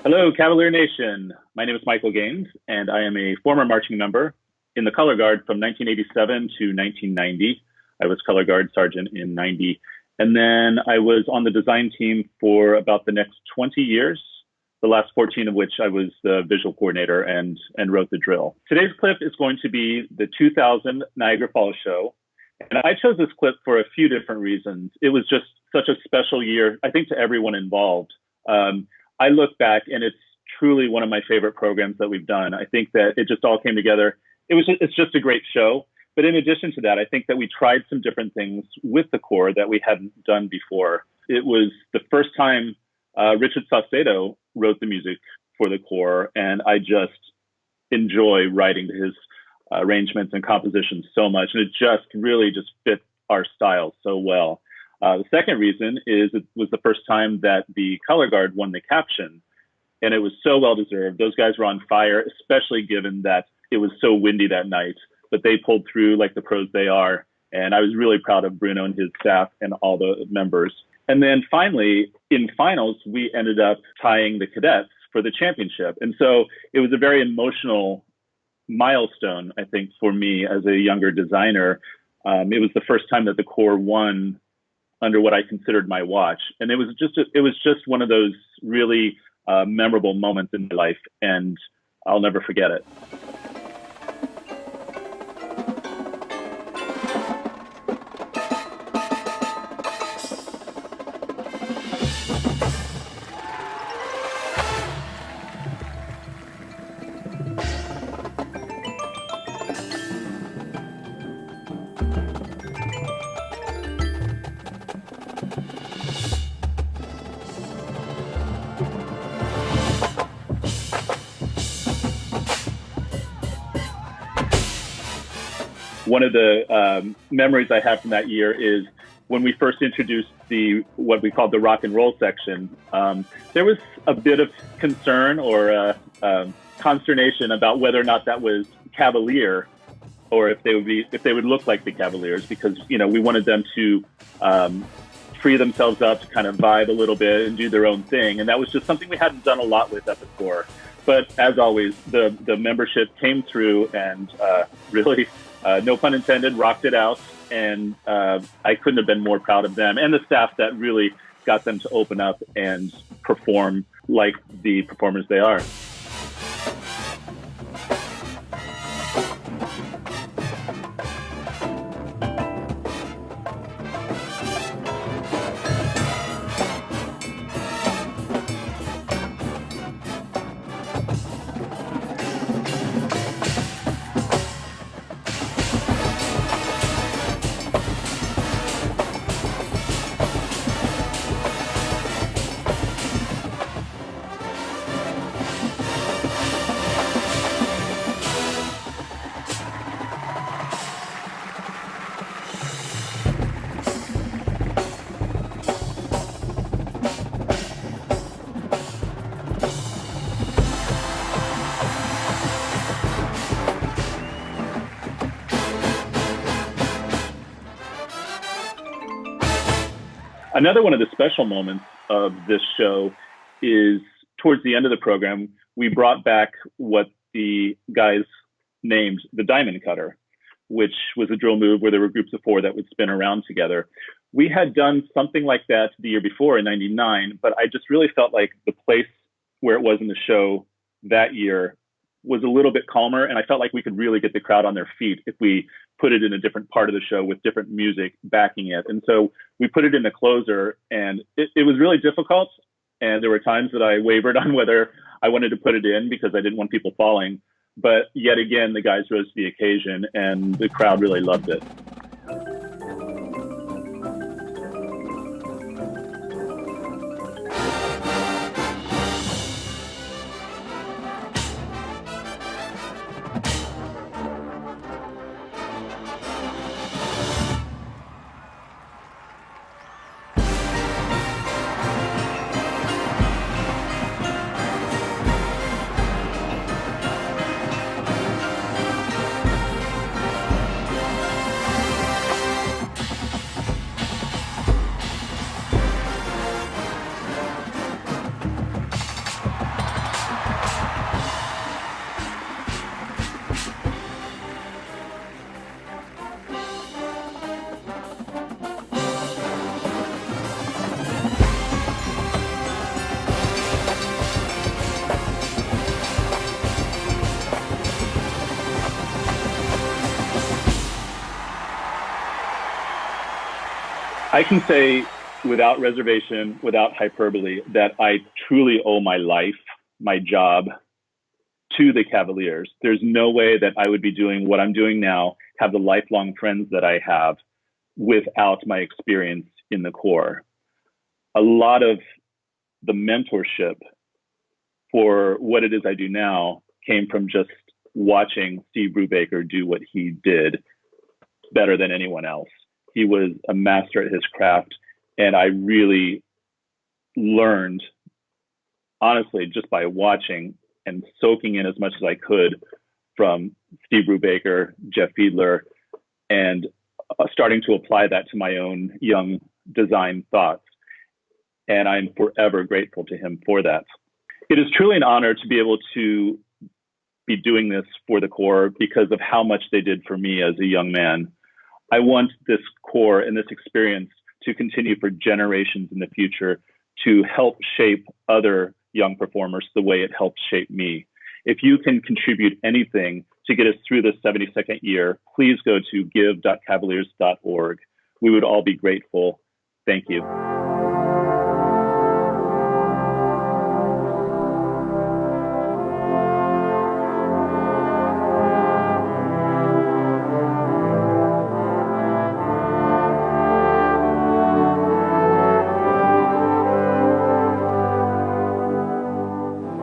Hello, Cavalier Nation. My name is Michael Gaines, and I am a former marching member in the color guard from 1987 to 1990. I was color guard sergeant in 90. And then I was on the design team for about the next 20 years, the last 14 of which I was the visual coordinator and wrote the drill. Today's clip is going to be the 2000 Niagara Falls show. And I chose this clip for a few different reasons. It was just such a special year, I think, to everyone involved. I look back and it's truly one of my favorite programs that we've done. I think that it just all came together. It's just a great show. But in addition to that, I think that we tried some different things with the Corps that we hadn't done before. It was the first time Richard Saucedo wrote the music for the Corps, and I just enjoy writing his arrangements and compositions so much, and it just really just fit our style so well. The second reason is it was the first time that the color guard won the caption, and it was so well deserved. Those guys were on fire, especially given that it was so windy that night, but they pulled through like the pros they are. And I was really proud of Bruno and his staff and all the members. And then finally, in finals, we ended up tying the cadets for the championship. And so it was a very emotional milestone, I think, for me as a younger designer. It was the first time that the Corps won under what I considered my watch. And it was just one of those really memorable moments in my life, and I'll never forget it. One of the memories I have from that year is when we first introduced what we called the rock and roll section. There was a bit of concern or consternation about whether or not that was Cavalier, or if they would look like the Cavaliers, because we wanted them to free themselves up to kind of vibe a little bit and do their own thing, and that was just something we hadn't done a lot with at the Corps. But as always, the membership came through and really. No pun intended, rocked it out, and I couldn't have been more proud of them and the staff that really got them to open up and perform like the performers they are. Another one of the special moments of this show is towards the end of the program, we brought back what the guys named the diamond cutter, which was a drill move where there were groups of four that would spin around together. We had done something like that the year before in 99, but I just really felt like the place where it was in the show that year was a little bit calmer, and I felt like we could really get the crowd on their feet if we put it in a different part of the show with different music backing it. And so we put it in the closer, and it was really difficult. And there were times that I wavered on whether I wanted to put it in because I didn't want people falling. But yet again, the guys rose to the occasion, and the crowd really loved it. I can say without reservation, without hyperbole, that I truly owe my life, my job, to the Cavaliers. There's no way that I would be doing what I'm doing now, have the lifelong friends that I have, without my experience in the Corps. A lot of the mentorship for what it is I do now came from just watching Steve Brubaker do what he did better than anyone else. He was a master at his craft, and I really learned, honestly, just by watching and soaking in as much as I could from Steve Brubaker, Jeff Fiedler, and starting to apply that to my own young design thoughts. And I'm forever grateful to him for that. It is truly an honor to be able to be doing this for the Corps because of how much they did for me as a young man. I want this Corps and this experience to continue for generations in the future to help shape other young performers the way it helped shape me. If you can contribute anything to get us through this 72nd year, please go to give.cavaliers.org. We would all be grateful. Thank you.